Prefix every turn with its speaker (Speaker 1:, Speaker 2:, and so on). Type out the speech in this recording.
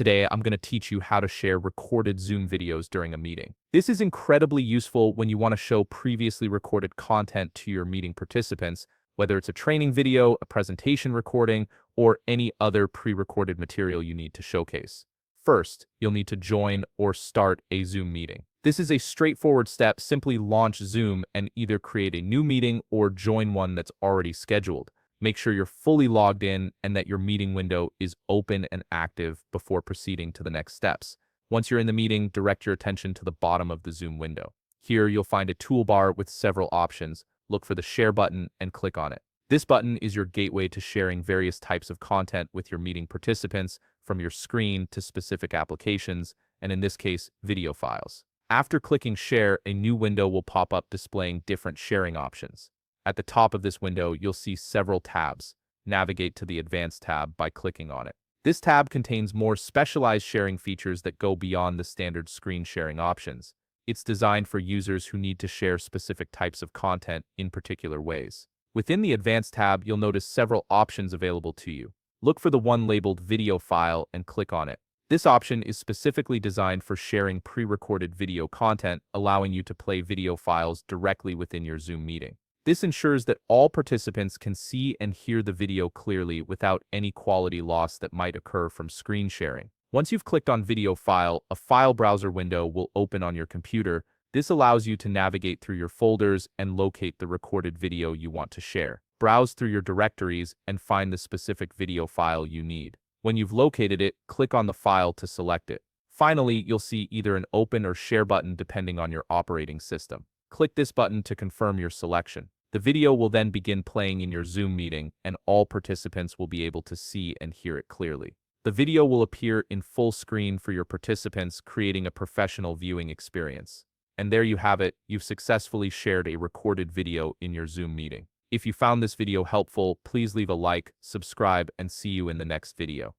Speaker 1: Today, I'm going to teach you how to share recorded Zoom videos during a meeting. This is incredibly useful when you want to show previously recorded content to your meeting participants, whether it's a training video, a presentation recording, or any other pre-recorded material you need to showcase. First, you'll need to join or start a Zoom meeting. This is a straightforward step. Simply launch Zoom and either create a new meeting or join one that's already scheduled. Make sure you're fully logged in and that your meeting window is open and active before proceeding to the next steps. Once you're in the meeting, direct your attention to the bottom of the Zoom window. Here, you'll find a toolbar with several options. Look for the Share button and click on it. This button is your gateway to sharing various types of content with your meeting participants, from your screen to specific applications, and in this case, video files. After clicking Share, a new window will pop up displaying different sharing options. At the top of this window, you'll see several tabs. Navigate to the Advanced tab by clicking on it. This tab contains more specialized sharing features that go beyond the standard screen sharing options. It's designed for users who need to share specific types of content in particular ways. Within the Advanced tab, you'll notice several options available to you. Look for the one labeled Video File and click on it. This option is specifically designed for sharing pre-recorded video content, allowing you to play video files directly within your Zoom meeting. This ensures that all participants can see and hear the video clearly without any quality loss that might occur from screen sharing. Once you've clicked on Video File, a file browser window will open on your computer. This allows you to navigate through your folders and locate the recorded video you want to share. Browse through your directories and find the specific video file you need. When you've located it, click on the file to select it. Finally, you'll see either an Open or Share button depending on your operating system. Click this button to confirm your selection. The video will then begin playing in your Zoom meeting, and all participants will be able to see and hear it clearly. The video will appear in full screen for your participants, creating a professional viewing experience. And there you have it, you've successfully shared a recorded video in your Zoom meeting. If you found this video helpful, please leave a like, subscribe, and see you in the next video.